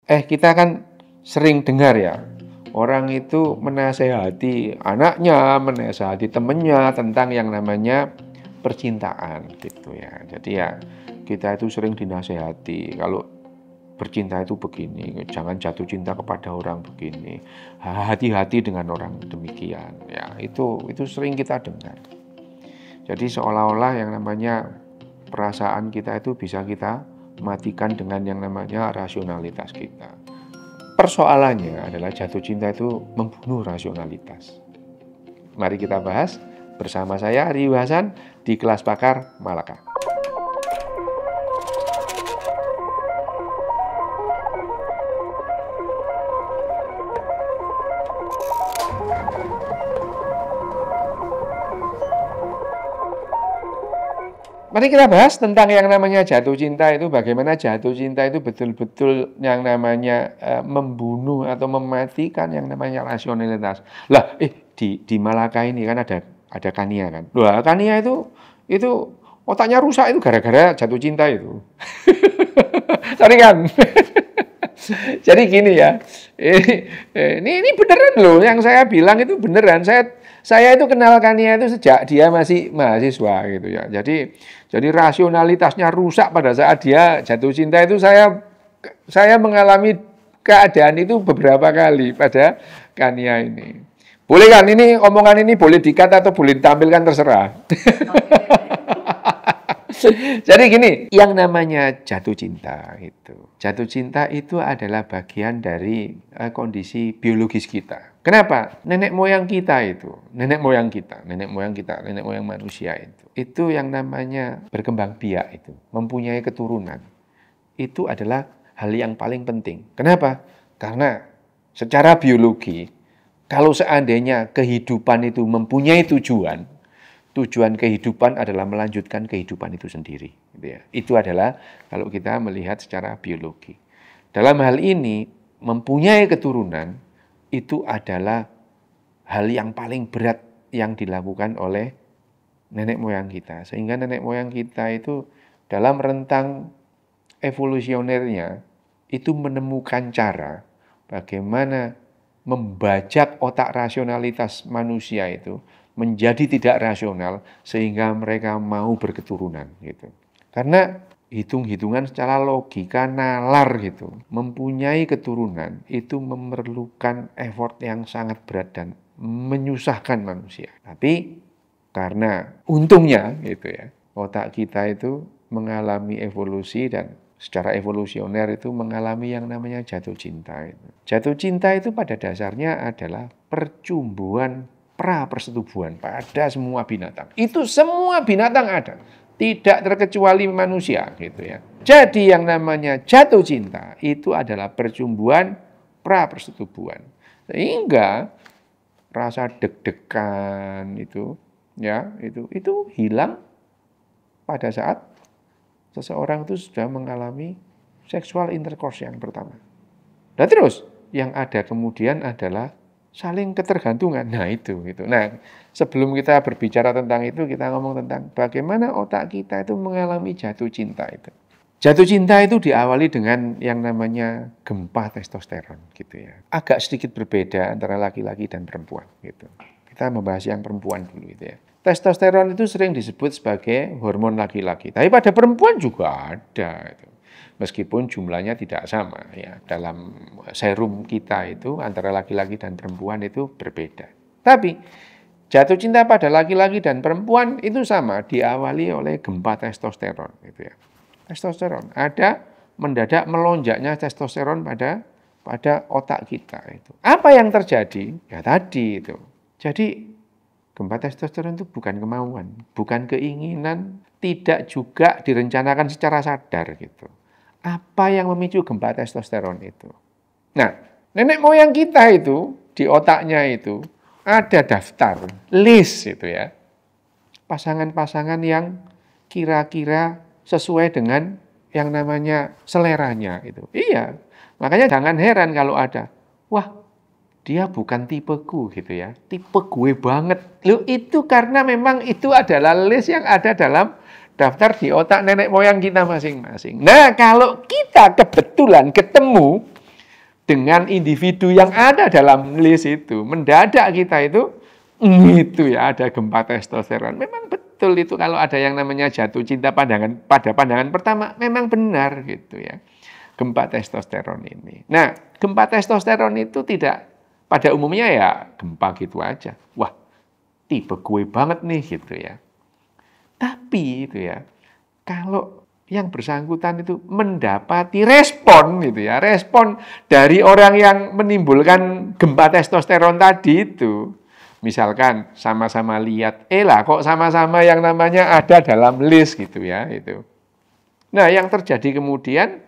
Kita kan sering dengar ya, orang itu menasehati anaknya, menasehati temennya tentang yang namanya percintaan gitu ya. Jadi ya kita itu sering dinasehati kalau bercinta itu begini, jangan jatuh cinta kepada orang begini, hati-hati dengan orang demikian. Ya itu sering kita dengar. Jadi seolah-olah yang namanya perasaan kita itu bisa kita matikan dengan yang namanya rasionalitas kita. Persoalannya adalah jatuh cinta itu membunuh rasionalitas. Mari kita bahas bersama saya Rio Hasan di Kelas Pakar Malaka. Mari kita bahas tentang yang namanya jatuh cinta itu, bagaimana jatuh cinta itu betul-betul yang namanya membunuh atau mematikan yang namanya rasionalitas. Lah, di Malaka ini kan ada Kania kan. Loh, Kania itu otaknya rusak itu gara-gara jatuh cinta itu. Sorry kan. Jadi gini ya, ini beneran loh, yang saya bilang itu beneran. Saya itu kenal Kania itu sejak dia masih mahasiswa gitu ya. Jadi rasionalitasnya rusak pada saat dia jatuh cinta itu saya mengalami keadaan itu beberapa kali pada Kania ini. Boleh kan ini omongan ini boleh di-cut atau boleh ditampilkan terserah. Jadi gini, yang namanya jatuh cinta itu. Jatuh cinta itu adalah bagian dari kondisi biologis kita. Kenapa? Nenek moyang manusia itu yang namanya berkembang biak itu, mempunyai keturunan. Itu adalah hal yang paling penting. Kenapa? Karena secara biologi, kalau seandainya kehidupan itu mempunyai tujuan kehidupan adalah melanjutkan kehidupan itu sendiri. Gitu ya. Itu adalah kalau kita melihat secara biologi. Dalam hal ini, mempunyai keturunan itu adalah hal yang paling berat yang dilakukan oleh nenek moyang kita. Sehingga nenek moyang kita itu dalam rentang evolusionernya itu menemukan cara bagaimana membajak otak rasionalitas manusia itu menjadi tidak rasional sehingga mereka mau berketurunan gitu. Karena hitung-hitungan secara logika nalar gitu, mempunyai keturunan itu memerlukan effort yang sangat berat dan menyusahkan manusia. Tapi karena untungnya gitu ya, otak kita itu mengalami evolusi dan secara evolusioner itu mengalami yang namanya jatuh cinta. Jatuh cinta itu pada dasarnya adalah percumbuan pra-persetubuhan pada semua binatang. Itu semua binatang ada, tidak terkecuali manusia gitu ya. Jadi yang namanya jatuh cinta itu adalah percumbuan pra-persetubuhan. Sehingga rasa deg-degan itu ya, itu hilang pada saat seseorang itu sudah mengalami seksual intercourse yang pertama. Dan terus yang ada kemudian adalah saling ketergantungan. Nah itu gitu. Nah, sebelum kita berbicara tentang itu, kita ngomong tentang bagaimana otak kita itu mengalami jatuh cinta itu. Jatuh cinta itu diawali dengan yang namanya gempa testosteron gitu ya. Agak sedikit berbeda antara laki-laki dan perempuan gitu. Kita membahas yang perempuan dulu gitu ya. Testosteron itu sering disebut sebagai hormon laki-laki, tapi pada perempuan juga ada itu. Meskipun jumlahnya tidak sama ya, dalam serum kita itu antara laki-laki dan perempuan itu berbeda. Tapi jatuh cinta pada laki-laki dan perempuan itu sama, diawali oleh gempa testosteron gitu ya. Testosteron ada mendadak melonjaknya testosteron pada otak kita itu. Apa yang terjadi? Ya tadi itu. Jadi gempa testosteron itu bukan kemauan, bukan keinginan, tidak juga direncanakan secara sadar gitu. Apa yang memicu gempa testosteron itu? Nah, nenek moyang kita itu, di otaknya itu, ada daftar, list itu ya. Pasangan-pasangan yang kira-kira sesuai dengan yang namanya seleranya itu. Iya, makanya jangan heran kalau ada, wah dia bukan tipeku gitu ya, tipe gue banget. Loh itu karena memang itu adalah list yang ada dalam daftar di otak nenek moyang kita masing-masing. Nah, kalau kita kebetulan ketemu dengan individu yang ada dalam list itu. Mendadak kita itu ya ada gempa testosteron. Memang betul itu kalau ada yang namanya jatuh cinta pada pandangan pertama, memang benar gitu ya. Gempa testosteron ini. Nah, gempa testosteron itu tidak pada umumnya ya gempa gitu aja. Wah, tipe gue banget nih gitu ya. Tapi itu ya, kalau yang bersangkutan itu mendapati respon gitu ya, respon dari orang yang menimbulkan gempa testosteron tadi itu, misalkan sama-sama lihat, lah kok sama-sama yang namanya ada dalam list gitu ya itu. Nah yang terjadi kemudian,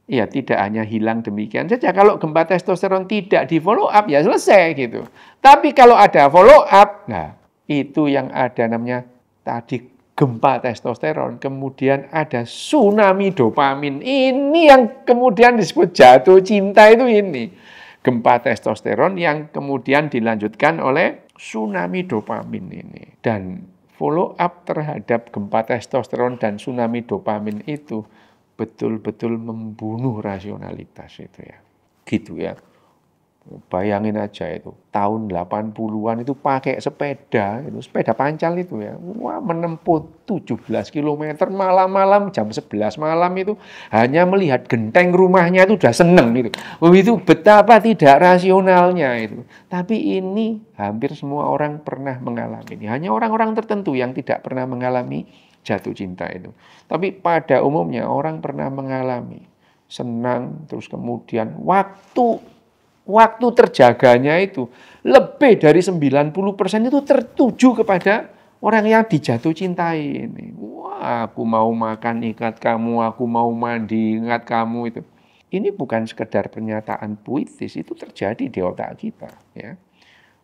ya tidak hanya hilang demikian saja. Kalau gempa testosteron tidak di follow up ya selesai gitu. Tapi kalau ada follow up, nah itu yang ada namanya tadi gempa testosteron, kemudian ada tsunami dopamin. Ini yang kemudian disebut jatuh cinta itu ini. Gempa testosteron yang kemudian dilanjutkan oleh tsunami dopamin ini. Dan follow up terhadap gempa testosteron dan tsunami dopamin itu betul-betul membunuh rasionalitas itu ya. Gitu ya. Bayangin aja itu, tahun 80-an itu pakai sepeda, itu sepeda pancal itu ya. Wah, menempuh 17 km malam-malam jam 11 malam itu hanya melihat genteng rumahnya itu udah seneng gitu. Oh, itu betapa tidak rasionalnya itu. Tapi ini hampir semua orang pernah mengalami ini. Hanya orang-orang tertentu yang tidak pernah mengalami jatuh cinta itu. Tapi pada umumnya orang pernah mengalami senang, terus kemudian waktu terjaganya itu lebih dari 90% itu tertuju kepada orang yang dijatuh cintai ini. Wah, aku mau makan ingat kamu, aku mau mandi ingat kamu itu. Ini bukan sekedar pernyataan puitis, itu terjadi di otak kita ya.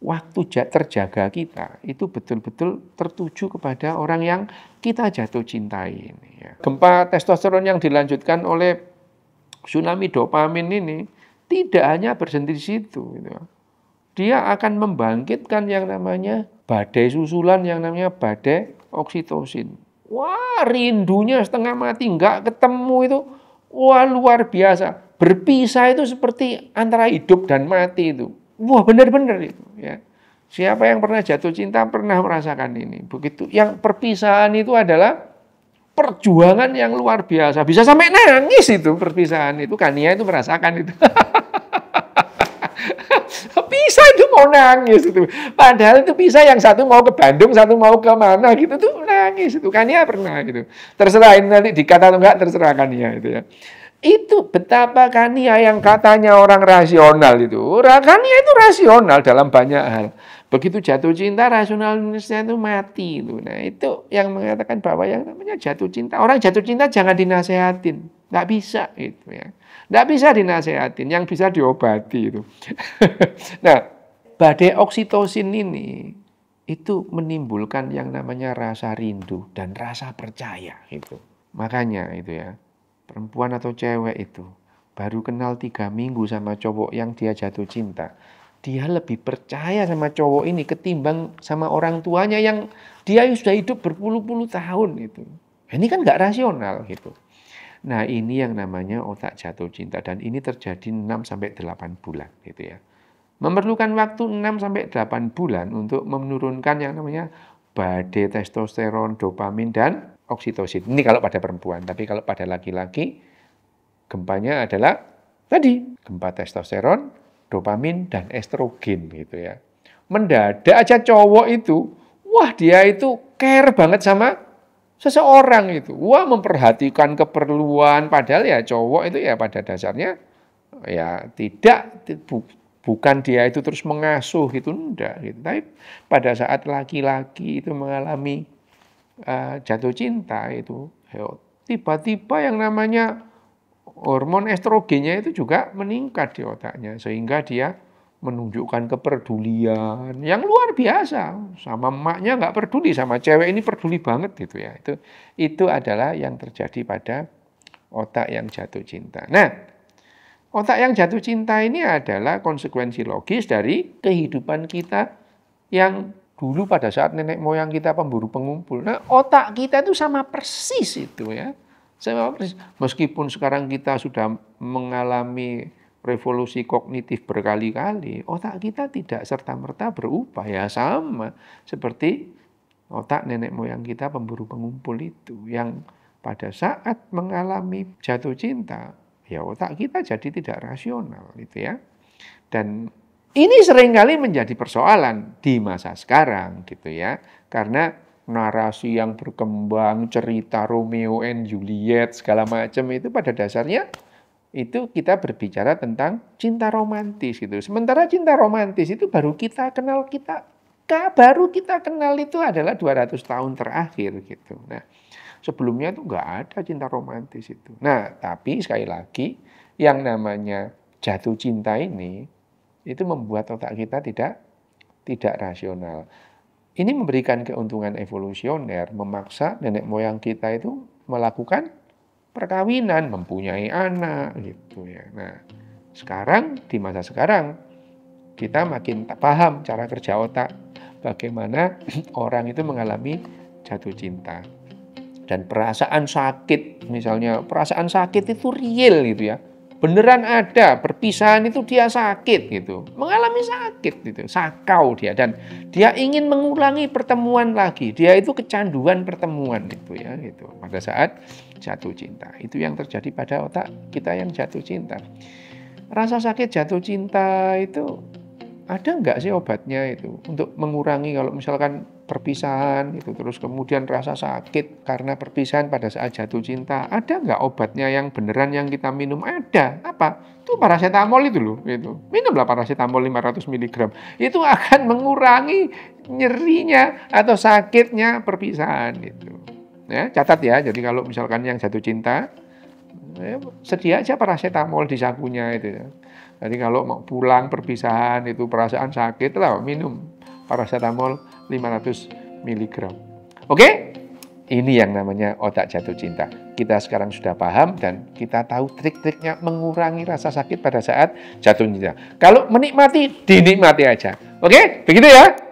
Waktu terjaga kita itu betul-betul tertuju kepada orang yang kita jatuh cintai ini ya. Gempa testosteron yang dilanjutkan oleh tsunami dopamin ini tidak hanya berhenti di situ. Gitu. Dia akan membangkitkan yang namanya badai susulan, yang namanya badai oksitosin. Wah, rindunya setengah mati, nggak ketemu itu. Wah, luar biasa. Berpisah itu seperti antara hidup dan mati itu. Wah, benar-benar itu. Ya. Siapa yang pernah jatuh cinta pernah merasakan ini. Begitu. Yang perpisahan itu adalah perjuangan yang luar biasa. Bisa sampai nangis itu perpisahan itu. Kania itu merasakan itu. Pisah itu mau nangis itu. Padahal itu pisah yang satu mau ke Bandung, satu mau ke mana gitu tuh nangis itu. Kania pernah gitu. Terserah ini nanti dikata atau enggak terserah Kania itu ya. Itu betapa Kania yang katanya orang rasional itu. Kania itu rasional dalam banyak hal. Begitu jatuh cinta rasionalnya itu mati itu. Nah, itu yang mengatakan bahwa yang namanya jatuh cinta. Orang jatuh cinta jangan dinasehatin. Nggak bisa itu ya. Nggak bisa dinasehatin, yang bisa diobati itu. Nah, badai oksitosin ini itu menimbulkan yang namanya rasa rindu dan rasa percaya itu. Makanya itu ya, perempuan atau cewek itu baru kenal 3 minggu sama cowok yang dia jatuh cinta. Dia lebih percaya sama cowok ini ketimbang sama orang tuanya yang dia sudah hidup berpuluh-puluh tahun itu. Ini kan nggak rasional gitu. Nah, ini yang namanya otak jatuh cinta dan ini terjadi 6-8 bulan gitu ya. Memerlukan waktu 6-8 bulan untuk menurunkan yang namanya badai testosteron, dopamin dan oksitosin. Ini kalau pada perempuan, tapi kalau pada laki-laki gempanya adalah tadi gempa testosteron, dopamin dan estrogen gitu ya. Mendadak aja cowok itu, wah dia itu care banget sama seseorang itu. Wah, memperhatikan keperluan, padahal ya cowok itu ya pada dasarnya ya bukan dia itu terus mengasuh gitu, enggak gitu. Tapi pada saat laki-laki itu mengalami jatuh cinta itu, tiba-tiba yang namanya hormon estrogennya itu juga meningkat di otaknya sehingga dia menunjukkan kepedulian yang luar biasa. Sama emaknya nggak peduli, sama cewek ini peduli banget gitu ya. Itu adalah yang terjadi pada otak yang jatuh cinta. Nah, otak yang jatuh cinta ini adalah konsekuensi logis dari kehidupan kita yang dulu pada saat nenek moyang kita pemburu pengumpul. Nah, otak kita itu sama persis itu ya. Sama persis. Meskipun sekarang kita sudah mengalami revolusi kognitif berkali-kali, otak kita tidak serta-merta berubah. Ya sama seperti otak nenek moyang kita pemburu pengumpul itu, yang pada saat mengalami jatuh cinta, ya otak kita jadi tidak rasional gitu ya. Dan ini seringkali menjadi persoalan di masa sekarang gitu ya. Karena narasi yang berkembang, cerita Romeo and Juliet segala macam itu pada dasarnya itu kita berbicara tentang cinta romantis gitu. Sementara cinta romantis itu baru kita kenal itu adalah 200 tahun terakhir gitu. Nah, sebelumnya itu nggak ada cinta romantis itu. Nah, tapi sekali lagi yang namanya jatuh cinta ini itu membuat otak kita tidak rasional. Ini memberikan keuntungan evolusioner, memaksa nenek moyang kita itu melakukan perkawinan, mempunyai anak gitu ya. Nah, sekarang di masa sekarang kita makin paham cara kerja otak, bagaimana orang itu mengalami jatuh cinta. Dan perasaan sakit, misalnya perasaan sakit itu real gitu ya. Beneran ada, perpisahan itu dia sakit gitu. Mengalami sakit gitu, sakau dia. Dan dia ingin mengulangi pertemuan lagi. Dia itu kecanduan pertemuan gitu ya. Gitu. Pada saat jatuh cinta. Itu yang terjadi pada otak kita yang jatuh cinta. Rasa sakit jatuh cinta itu ada nggak sih obatnya itu? Untuk mengurangi kalau misalkan perpisahan itu, terus kemudian rasa sakit karena perpisahan pada saat jatuh cinta, ada nggak obatnya yang beneran yang kita minum? Ada. Apa? Itu paracetamol itu loh. Itu. Minumlah paracetamol 500 mg. Itu akan mengurangi nyerinya atau sakitnya perpisahan itu. Ya, catat ya. Jadi kalau misalkan yang jatuh cinta, sedia aja paracetamol di sakunya itu ya. Jadi kalau mau pulang perpisahan itu perasaan sakit lah minum paracetamol 500 mg. Oke? Ini yang namanya otak jatuh cinta. Kita sekarang sudah paham dan kita tahu trik-triknya mengurangi rasa sakit pada saat jatuh cinta. Kalau menikmati, dinikmati aja. Oke? Begitu ya?